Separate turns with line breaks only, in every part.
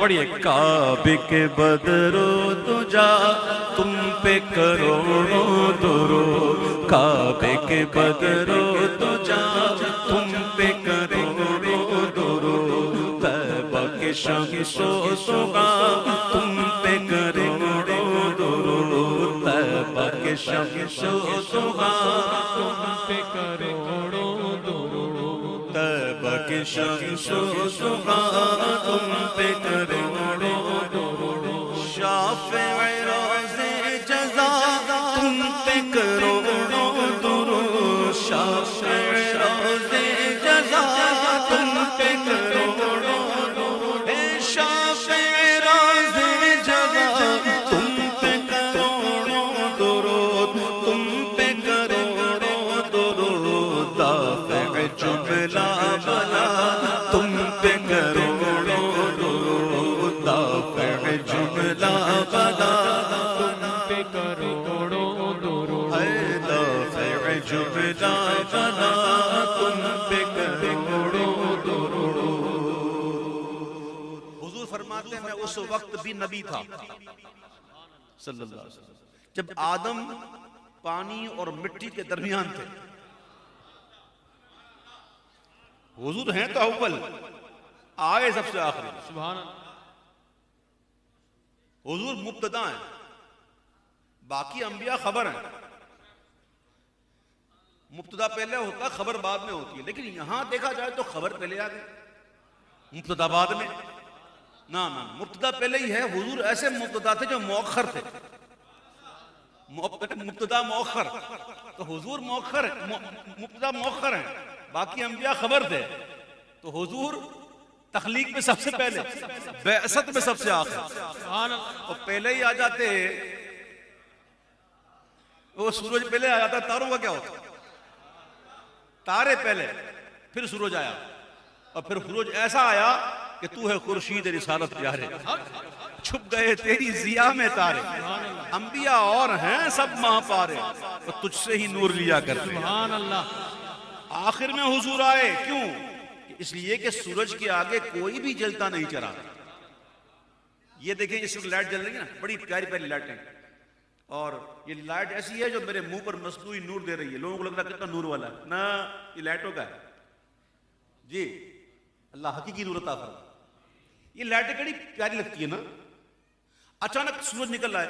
پڑھیے کعبے کے بدرو تجا تم پہ کروڑوں درود، کعبے کے بدرو تجا تم پہ کروڑوں درود، طیبہ کے شمس و ضحیٰ تم پہ کروڑوں درود، طیبہ کے شمس و ضحیٰ تم پہ کروڑوں درود، طیبہ کے شمس و ضحیٰ تم پہ کروڑوں درود، شافع روز جزا تم پہ کروڑوں درود، شافع روز جزا تم پہ کروڑوں درود، شافع روز جزا تم پہ کروڑوں درود، تم پہ کروڑوں درود، دافع جملہ بلا تم پہ کروڑوں درود، دافع جملہ بلا تم پہ کروڑوں درود، اے دافع جملہ بلا تم پہ کروڑوں درود۔ حضور فرماتے ہیں میں اس وقت بھی نبی تھا صلی اللہ علیہ وسلم جب آدم پانی اور مٹی کے درمیان تھے۔ حضور ہیں تو اول، آئے سب سے آخری، سبحان اللہ۔ حضور مبتدا ہیں، باقی انبیاء خبر ہیں، مبتدا پہلے ہوتا ہے خبر بعد میں ہوتی ہے، لیکن یہاں دیکھا جائے تو خبر پہلے آ گئی، مبتدا بعد میں، نہ مبتدا پہلے ہی ہے۔ حضور ایسے مبتدا تھے جو مؤخر تھے، مبتدا مؤخر، تو حضور مؤخر مبتدا مؤخر ہیں، باقی انبیاء خبر تھے، تو حضور تخلیق میں سب سے پہلے، بعثت میں سب سے آخر، اور پہلے ہی آ جاتے، وہ سورج پہلے آ جاتا، تاروں کا کیا ہوتا؟ تارے پہلے، پھر سورج آیا، اور پھر سورج ایسا آیا کہ تو ہے خورشید رسالت پیارے، چھپ گئے تیری ضیاء میں تارے، انبیاء اور ہیں سب ماہ پارے، اور تجھ سے ہی نور لیا کرتے ہیں۔ آخر میں حضور آئے، کیوں؟ اس لیے کہ سورج کے آگے کوئی بھی جلتا نہیں چلا۔ یہ دیکھیں اس وقت لائٹ جل رہی ہے نا، بڑی پیاری پیاری لائٹیں، اور یہ لائٹ ایسی ہے جو میرے منہ پر مصنوعی نور دے رہی ہے، لوگوں کو لگ رہا ہے کتنا نور والا ہے، نہ یہ لائٹوں کا ہے جی، اللہ حقیقی نور عطا فرمائے۔ یہ لائٹیں بڑی پیاری لگتی ہے نا، اچانک سورج نکل رہا ہے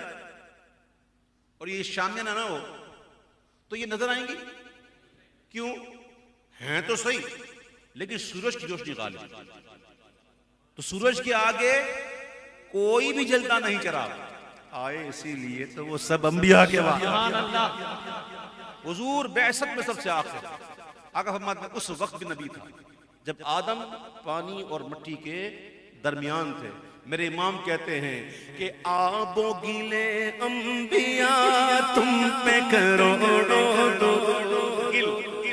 اور یہ شامیہ نہ ہو تو یہ نظر آئیں گی، کیوں؟ ہیں تو صحیح لیکن سورج کی روشنی غالب، تو سورج کے آگے کوئی بھی جلتا نہیں چراغ، آئے اسی لیے تو وہ سب انبیاء کے واقع۔ حضور بعثت میں سب سے آخر، آقا فرماتے ہیں اس وقت بھی نبی تھا جب آدم پانی اور مٹی کے درمیان تھے۔ میرے امام کہتے ہیں کہ آب و گلے انبیاء تم پہ کروڑوں درود،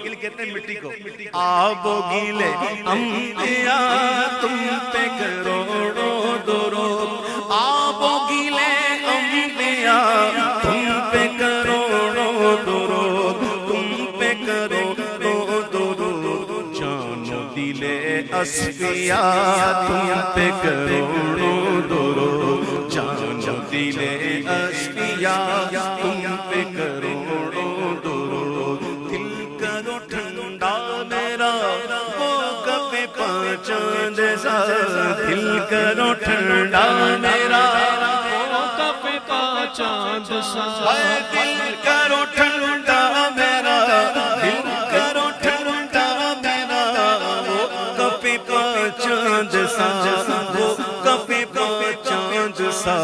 گل کہتے ہیں مٹی کو، آب و گلے انبیاء تم پہ کروڑوں درود، آب و گلے انبیاء تم پہ کروڑوں درود، تم پہ کروڑوں درود، جان و دل اصفیاء تم پہ کروڑوں درود، جان و دل اصفیاء تم پہ کروڑوں درود، دل کرو ٹھنڈا میرا وہ کب چاند سا، دل کرو ٹھنڈا میرا وہ کب چاند سا، دل کرو ٹھنڈا میرا، دل کرو ٹھنڈا میرا وہ کب چاند سا، وہ کب چاند سا،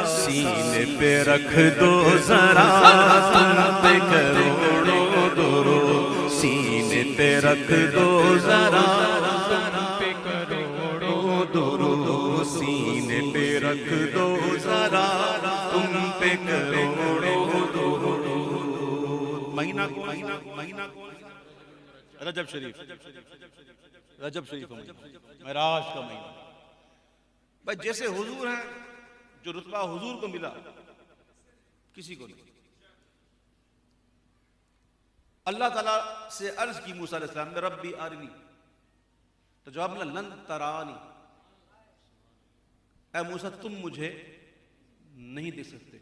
سینے پہ رکھ دو ذرا تم پہ کروڑوں درود، سینے پہ رکھ دو ذرا تم پہ کروڑوں درود، سینے پہ رکھ دو ذرا تم پہ کروڑوں درود۔ مہینہ کون؟ رجب شریف، رجب شریف معراج کا مہینہ۔ بھائی جیسے حضور ہیں، جو رتبہ حضور کو ملا کسی کو نہیں۔ اللہ تعالیٰ سے عرض کی موسیٰ علیہ السلام نے ربی ارنی، تو جواب ملا لن ترانی، اے موسیٰ تم مجھے نہیں دے سکتے.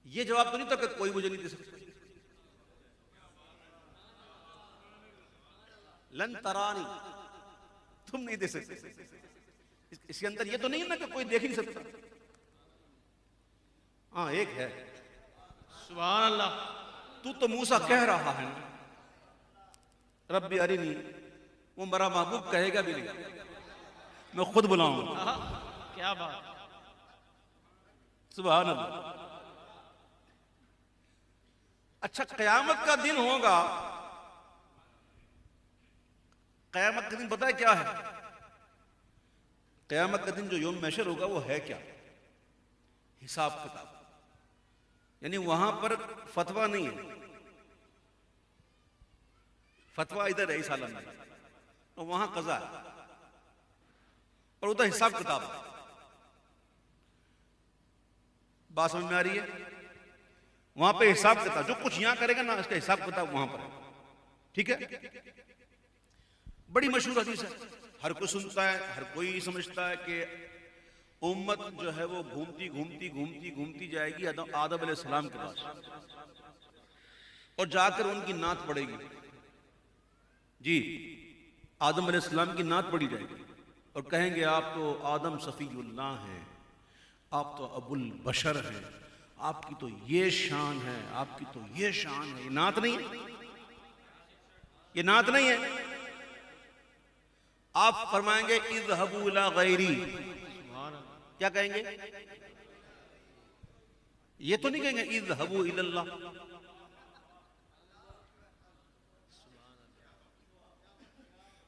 یہ جواب تو نہیں تھا کہ کوئی مجھے نہیں دے سکتا. لن ترانی، تم نہیں دے سکتے. اس کے اندر یہ تو نہیں ہے نا کہ کوئی دیکھ نہیں سکتا. ہاں ایک ہے.
سبحان اللہ.
تو موسیٰ کہہ رہا ہے ربی ارنی، وہ میرا محبوب کہے گا بھی نہیں، میں خود بلاؤں گا.
کیا بات.
سبحان اللہ. اچھا قیامت کا دن ہوگا. قیامت کا دن پتہ ہے کیا ہے؟ قیامت کا دن جو یوم محشر ہوگا وہ ہے کیا؟ حساب کتاب. یعنی وہاں پر فتویٰ نہیں ہے. فتویٰ ادھر ہے اس عالم میں، اور وہاں قضا ہے، اور ادھر حساب کتاب ہے. بات سمجھ میں آ رہی ہے؟ وہاں پہ حساب کتاب، جو کچھ یہاں کرے گا نا اس کا حساب کتاب وہاں پر ہے. ٹھیک ہے؟ بڑی مشہور حدیث ہے، ہر کوئی سنتا ہے، ہر کوئی سمجھتا ہے کہ امت جو ہے وہ گھومتی گھومتی گھومتی گھومتی جائے گی آدم علیہ السلام کے پاس، اور جا کر ان کی نعت پڑے گی. جی آدم علیہ السلام کی نعت پڑھی جائے گی، اور کہیں گے آپ تو آدم صفی اللہ ہیں، آپ تو ابو البشر ہیں، آپ کی تو یہ شان ہے، آپ کی تو یہ شان ہے. یہ نعت نہیں ہے، یہ نعت نہیں ہے. آپ فرمائیں گے اذهبوا الى غیری. کیا کہیں گے؟ یہ تو نہیں کہیں گے اذهبوا الى اللہ.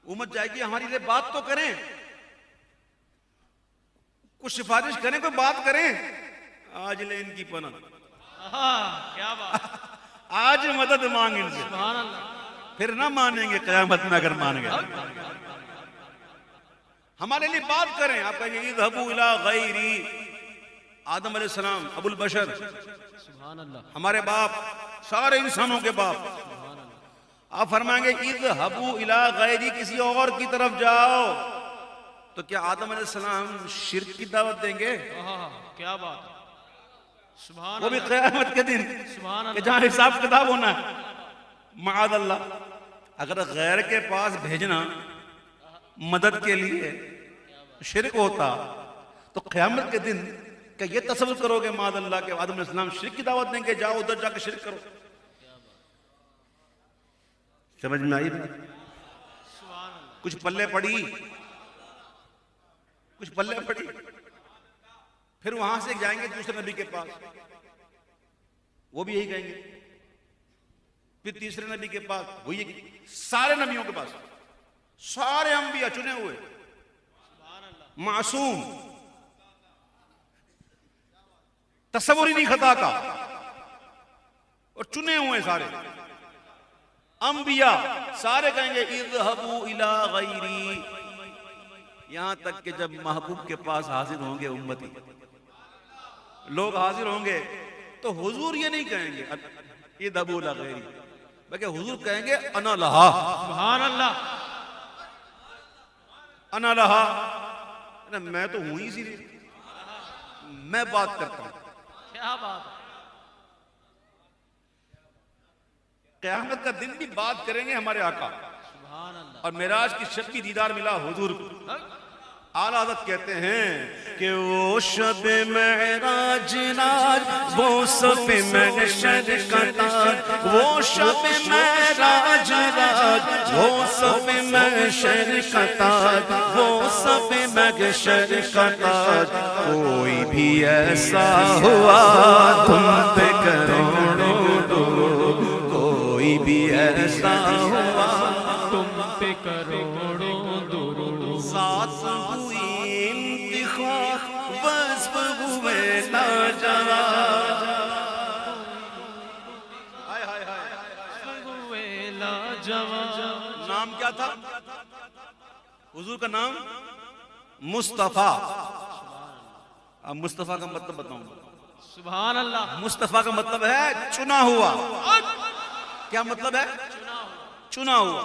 امت جائے گی ہماری لیے بات تو کریں، کچھ سفارش کریں، کوئی بات کریں. آج لے ان کی پناہ.
کیا بات.
آج مدد مانگ ان سے.
سبحان اللہ.
پھر نہ مانیں گے قیامت میں اگر مان گئے. ہمارے لیے بات کریں. آپ کہیں گے اذهبوا الى غیری. آدم علیہ السلام ابو البشر،
سبحان اللہ.
ہمارے باپ، سارے انسانوں کے باپ. آپ فرمائیں گے اذهبوا الى غیری، کسی اور کی طرف جاؤ. تو کیا آدم علیہ السلام شرک کی دعوت دیں گے؟
کیا بات. سبحان
وہ بھی قیامت کے دن
سبحان
کہ
اللہ.
جہاں حساب کتاب ہونا ہے. معاذ اللہ. اگر غیر کے پاس بھیجنا مدد کے لیے شرک ہوتا تو قیامت کے دن کہ یہ تصور کرو گے معاذ اللہ کہ آدم علیہ السلام شرک کی دعوت دیں گے، جاؤ ادھر جا کے شرک کرو. سمجھ میں آئی؟ کچھ پلے پڑی، کچھ پلے پڑی. پھر وہاں سے جائیں گے دوسرے نبی کے پاس، وہ بھی یہی کہیں گے. پھر تیسرے نبی کے پاس، وہ یہ سارے نبیوں کے پاس، سارے انبیاء چنے ہوئے، معصوم، تصور ہی نہیں خطا کا، اور چنے ہوئے سارے انبیاء. سارے کہیں گے اذهبوا الى غیری. یہاں تک کہ جب محبوب کے پاس حاضر ہوں گے امتی، لوگ حاضر ہوں گے تو حضور یہ نہیں کہیں گے اذهبوا الى غیری، بلکہ حضور کہیں گے انا لہا.
سبحان اللہ.
انا لہا. میں تو ہوں ہی اسی لیے، میں بات کرتا ہوں.
کیا بات.
قیامت کا دن بھی بات کریں گے ہمارے آقا.
سبحان اللہ.
اور معراج کی شب کی دیدار ملا حضور کو. اعلیٰ حضرت کہتے ہیں کہ وہ شب معراج راج، وہ شب محشر کا تاج، وہ شب معراج راج، وہ شب محشر کا تاج، وہ شب محشر کا تاج. کوئی بھی ایسا ہوا تم پہ کروڑوں درود، کوئی بھی ایسا ہوا
تم پہ کروڑوں درود.
ساتھ ہوئی انتخاب، وصف ہوئے لاجواب.
ہوئے لاجواب.
نام کیا تھا حضور کا؟ نام مصطفیٰ. اب مصطفیٰ کا مطلب بتاؤں گا.
سبحان اللہ.
مصطفیٰ کا مطلب ہے چنا ہوا. کیا مطلب ہے؟ چنا ہوا.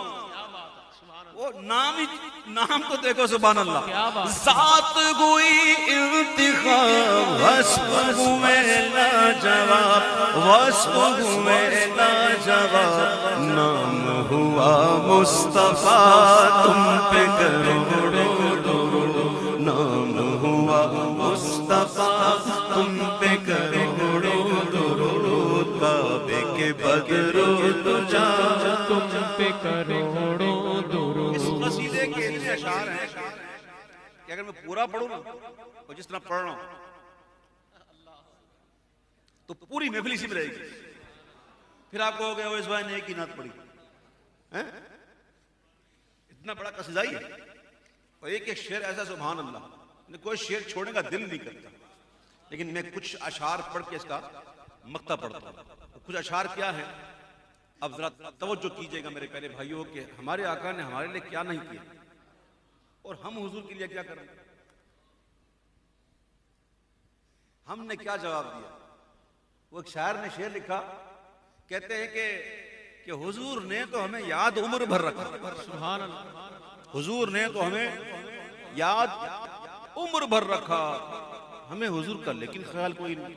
وہ نام ہی نام تو دیکھو سبحان اللہ.
کیا بات.
ذات گوئی انتخاب وصف ہوئے لاجواب وصف ہوئے لاجواب نام ہوا مصطفیٰ تم پہ کروڑوں درود نام ہوا مصطفیٰ تم پہ کروڑوں درود کعبے کے بدرو تجا
تم پہ کروڑوں درود.
اس قصیدے کے اتنے اشعار ہیں کہ اگر میں پورا پڑھوں نا اور جس طرح پڑھ رہا ہوں تو پوری محفل اسی میں رہے گی. پھر آپ کو ہو گیا وہ اس بھائی نے ایک ہی نعت پڑھی اتنا بڑا قصیدہ ہی ہے اور ایک ایک شعر ایسا سبحان اللہ کوئی شعر چھوڑنے کا دل نہیں کرتا. لیکن میں کچھ اشعار پڑھ کے اس کا مقطع پڑھتا ہوں. کچھ اشعار کیا ہیں اب ذرا توجہ کیجئے گا میرے پیارے بھائیوں کہ ہمارے آقا نے ہمارے لیے کیا نہیں کیا اور ہم حضور کے لیے کیا کریں. ہم نے کیا جواب دیا. وہ ایک شاعر نے شعر لکھا کہتے ہیں کہ حضور نے تو ہمیں یاد عمر بھر رکھا.
سبحان اللہ.
حضور نے تو ہمیں یاد عمر بھر رکھا ہمیں حضور کا لیکن خیال کوئی نہیں.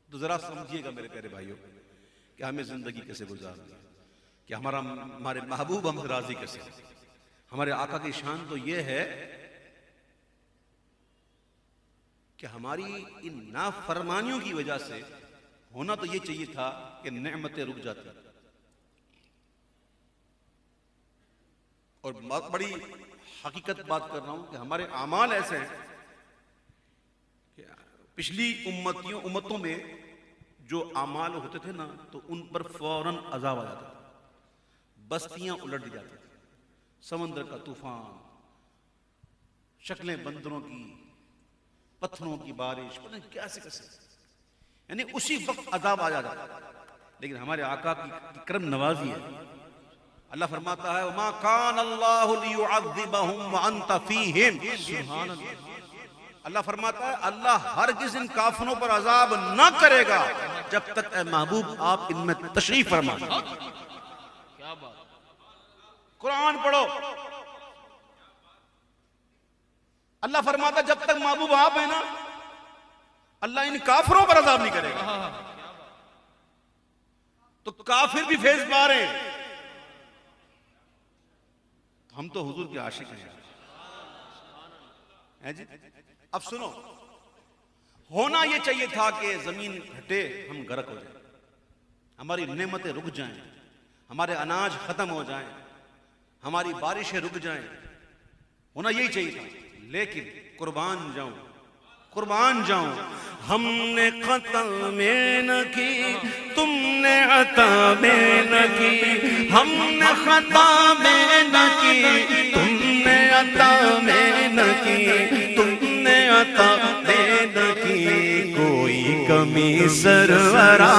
تو ذرا سمجھیے گا میرے پیارے بھائیوں کہ ہمیں زندگی کیسے گزارنی ہے کہ ہمارے محبوب ہم سے راضی کیسے. ہمارے آقا کی شان تو یہ ہے کہ ہماری ان نافرمانیوں کی وجہ سے ہونا تو یہ چاہیے تھا کہ نعمتیں رک جاتی. اور بہت بڑی حقیقت بات کر رہا ہوں کہ ہمارے اعمال ایسے ہیں کہ پچھلی امتوں میں جو اعمال ہوتے تھے نا تو ان پر فوراً عذاب آ جاتا تھا. بستیاں الٹ دی جاتی تھیں. سمندر کا طوفان شکلیں بندروں کی پتھروں کی بارش پتہ نہیں کیسے کیسے یعنی اسی وقت عذاب آ جاتا تھا. لیکن ہمارے آقا کی کرم نوازی ہے. اللہ فرماتا ہے وَمَا كَانَ اللَّهُ لِيُعَذِّبَهُمْ وَأَنْتَ فِيهِمْ.
سبحان اللہ.
اللہ فرماتا ہے اللہ ہرگز ان کافروں پر عذاب نہ کرے گا جب تک اے محبوب آپ ان میں تشریف فرما.
کیا بات.
قرآن پڑھو. اللہ فرماتا ہے جب تک محبوب آپ ہیں نا اللہ ان کافروں پر عذاب نہیں کرے گا. تو کافر بھی فیض پا رہے ہیں. ہم تو حضور کے عاشق ہیں جی. اب سنو ہونا یہ چاہیے تھا کہ زمین ہٹے ہم غرق ہو جائیں ہماری نعمتیں رک جائیں ہمارے اناج ختم ہو جائیں ہماری بارشیں رک جائیں. ہونا یہی چاہیے تھا. لیکن قربان جاؤں ہم نے قتل میں نہ کی تم نے عطا میں نہ کی ہم نے خطا میں نہ کی تم نے عطا میں نہ کی تم نے عطا میں نہ کی. کوئی کمی سرورا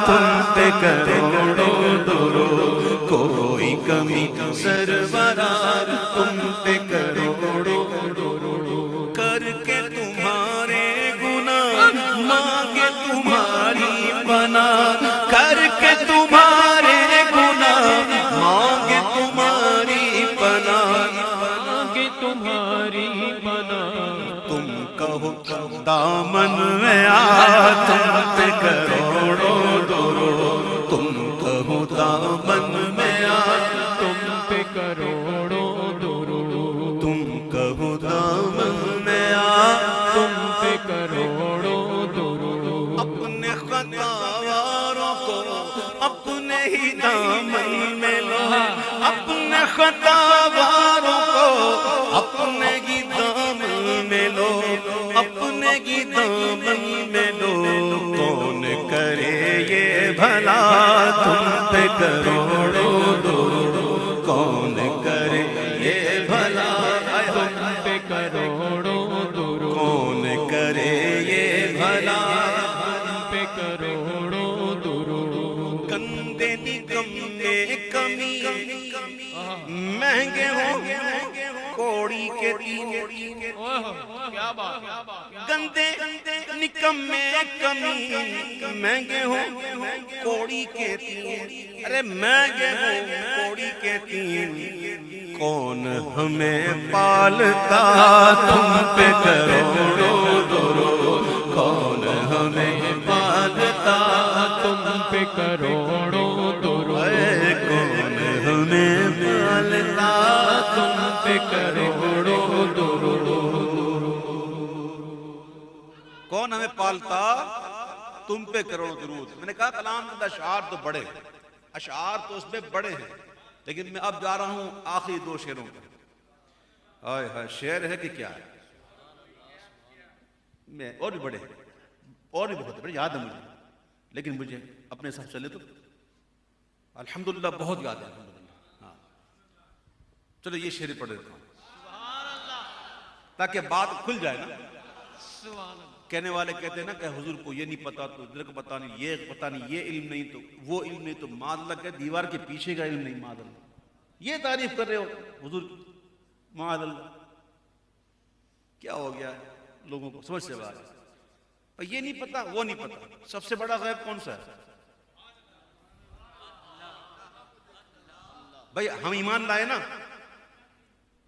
تم پہ کروڑوں درود کوئی کمی سرورا تم پہ کروڑوں درود کر کے تمہارے گناہ مانگے تمہاری پناہ کر کے تمہارے گناہ مانگے تمہاری پناہ
مانگے تمہاری پناہ.
تم کہو دامن میں آ تم پہ کروڑوں درود تم کہو دامن میں آ
تم پہ کروڑوں درود.
تم کہو دامن میں آ
تم پہ کروڑوں درود.
اپنے خطاواروں کو اپنے ہی دامن میں لو اپنے خطاواروں کو اپنے ہی دامن میں لو اپنے ہی دامن میں لو. کون کرے یہ بھلا تم پہ کروڑوں درود کون کرے یہ بھلا
تم پہ کروڑوں درود.
کون کرے یہ بھلا
تم پہ کروڑوں درود.
گندے نکمے کمی مہنگے ہوں کوڑی کے تین
کیا بات
گندے نکمے کمی مہنگے ہوں کوڑی کے تین ارے مہنگے ہوں کوڑی کے تین کون ہمیں پالتا تم پہ کروڑوں درود کون ہمیں پالتا
تم پہ کروڑوں درود
کون ہمیں پالتا
تم پہ کروڑوں درود
کون ہمیں پالتا تم پہ کروڑوں درود. میں نے کہا کلام کے اشعار تو بڑے اشعار تو اس میں بڑے ہیں لیکن میں اب جا رہا ہوں آخری دو شعروں پر. آئے ہائے شعر ہے کہ کیا ہے میں اور بھی بڑے اور بھی بہت بڑے یاد ہے مجھے لیکن مجھے اپنے ساتھ چلے تو الحمدللہ بہت یاد ہے الحمدللہ. ہاں چلو یہ شعر پڑھ دیتا ہوں تاکہ بات کھل جائے نا. کہنے والے کہتے ہیں نا کہ حضور کو یہ نہیں پتا تو ادھر کو پتا نہیں یہ پتا نہیں یہ علم نہیں تو وہ علم نہیں تو معاذ اللہ کہ دیوار کے پیچھے کا علم نہیں معاذ اللہ یہ تعریف کر رہے ہو حضور معاذ اللہ کیا ہو گیا لوگوں کو سمجھ سے باہر ہے. یہ نہیں پتا وہ نہیں پتا سب سے بڑا غیب کون سا ہے بھائی ہم ایمان لائے نا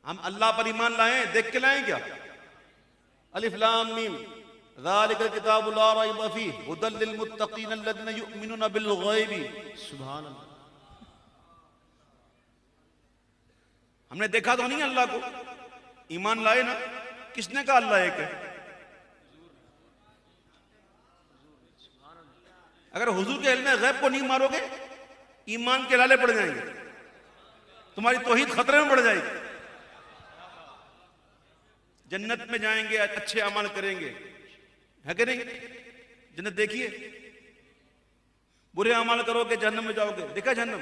ہم اللہ پر ایمان لائیں دیکھ کے لائیں کیا الف لام میم ذالک الکتاب لا ریب فیہ ھدی للمتقین الذین یؤمنون بالغیب.
سبحان اللہ
ہم نے دیکھا تو نہیں اللہ کو ایمان لائے نا کس نے کہا اللہ ایک ہے. اگر حضور کے علم غیب کو نہیں مارو گے ایمان کے لالے پڑ جائیں گے تمہاری توحید خطرے میں پڑ جائے گی. جنت میں جائیں گے اچھے عمل کریں گے ہے کہ نہیں جنت دیکھیے برے عمل کرو گے جہنم میں جاؤ گے دیکھا جہنم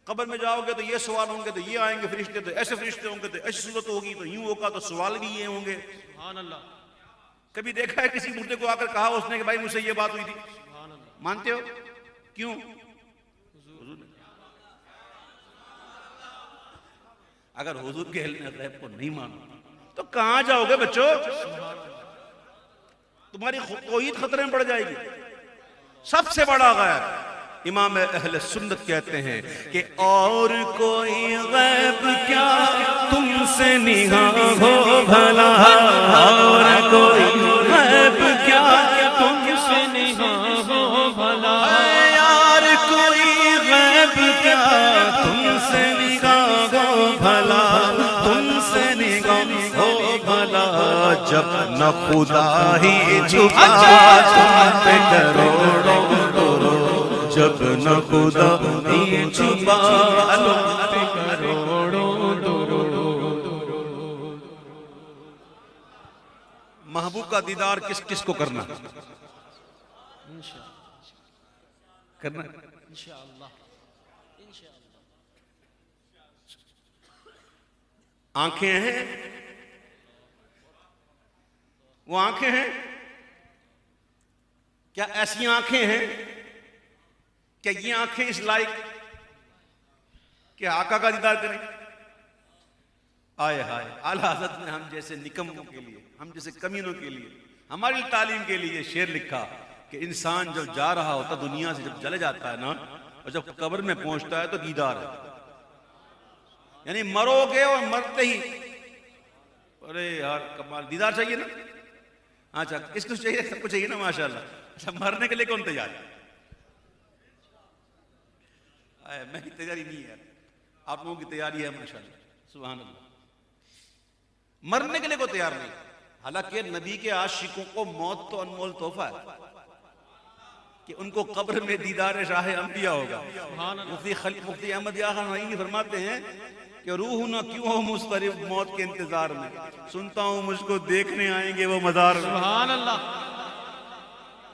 قبر میں جاؤ گے تو یہ سوال ہوں گے تو یہ آئیں گے فرشتے تو ایسے فرشتے ہوں گے تو ایسی صورت ہوگی تو یوں ہوگا تو سوال بھی یہ ہوں گے.
سبحان اللہ
کبھی دیکھا ہے کسی مردے کو آ کر کہا اس نے کہ بھائی مجھ سے یہ بات ہوئی تھی مانتے ہو کیوں اگر حضور کے علم غیب کو نہیں مانو تو کہاں جاؤ گے بچوں تمہاری توحید خطرے میں پڑ جائے گی. سب سے بڑا غیب امام اہل سنت کہتے ہیں کہ اور کوئی غیب کیا تم سے نگاہ ہو بھلا اور کوئی غیب کیا
تم سے نگاہ ہو بھلا
یار کوئی غیب کیا تم سے نگاہ ہو بھلا تم سے نگاہ ہو بھلا جب نہ خدا ہی چھپا تم پہ کروڑوں درود جب نہ خدا ہی چھپا
تم پہ کروڑوں درود.
محبوب کا دیدار کس کس کو کرنا کرنا آنکھیں ہیں وہ آنکھیں ہیں کیا ایسی آنکھیں ہیں کیا یہ آنکھیں اس لائق کہ آقا کا دیدار کریں. آئے ہائے اعلیٰ حضرت نے ہم جیسے نکموں کے لیے ہم جیسے کمینوں کے لیے ہماری تعلیم کے لیے شعر لکھا کہ انسان جب جا رہا ہوتا دنیا سے جب چلے جاتا ہے نا اور جب قبر میں پہنچتا ہے تو دیدار ہے یعنی مرو گے اور مرتے ہی ارے یار کمال دیدار چاہیے نا. اچھا کس کو چاہیے سب کو چاہیے نا ماشاءاللہ. اچھا مرنے کے لیے کون تیار ہے میں کی تیاری نہیں ہے آپ لوگوں کی تیاری ہے ماشاءاللہ سبحان اللہ. مرنے کے لیے کوئی تیار نہیں حالانکہ نبی کے عاشقوں کو موت تو انمول تحفہ ہے کہ ان کو قبر میں دیدار شاہ انبیاء ہوگا. مفتی احمد یا خان نعیمی فرماتے ہیں کہ روح نہ کیوں ہو مضطرب موت کے انتظار میں سنتا ہوں مجھ کو دیکھنے آئیں گے وہ مزار میں.
سبحان اللہ.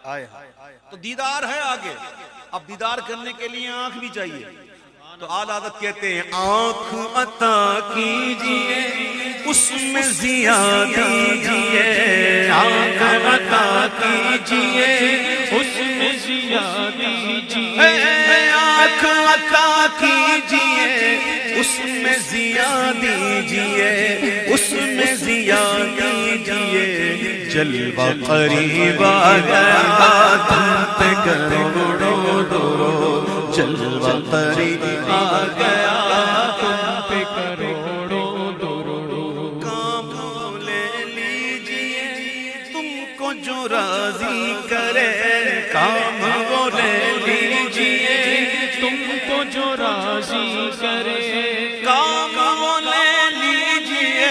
آئے تو دیدار ہے آگے اب دیدار کرنے کے لیے آنکھ بھی چاہیے تو اعلیٰ حضرت کہتے ہیں آنکھ عطا کیجئے اس میں ضیا دیجئے آنکھ عطا کیجئے
اس میں ضیا دیجئے
آنکھ عطا کیجئے اس میں ضیا دیجئے اس میں ضیا دیجئے جلوہ قریب آ گیا تم پہ کروڑوں درود جلوہ قریب آ گیا
تم پہ کروڑوں درود
کام لے لیجئے تم کو جو راضی کرے کام وہ لے لیجئے
تم کو جو راضی کرے
کام وہ لے لیجئے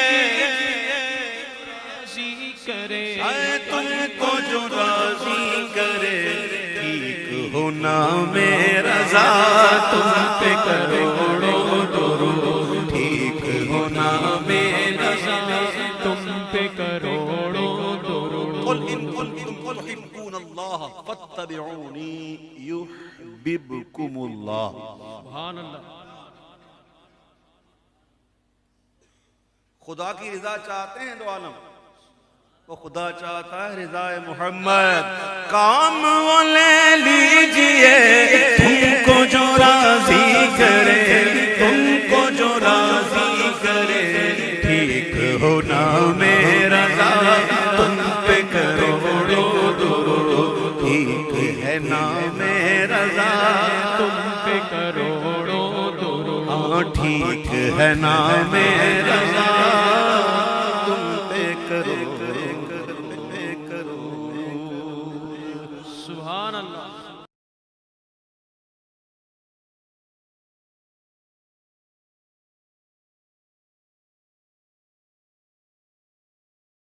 راضی کرے
اے تم کو جو راضی کرے ٹھیک ہونا میرا رضا تم پہ کروڑوں درود ٹھیک ہونا میرا رضا
تم پہ کروڑوں درود
قل ان کنتم تحبون اللہ فاتبعونی یحببکم اللہ
سبحان اللہ
خدا کی رضا چاہتے ہیں دو عالم وہ خدا چاہتا ہے رضا محمد کام وہ لے لیجئے تم کو جو راضی کرے تم کو جو راضی کرے ٹھیک ہونا میرا رضا تم پہ کروڑوں درود ٹھیک ہے نام رضا
تم پہ کروڑوں درود
ٹھیک ہے نام رضا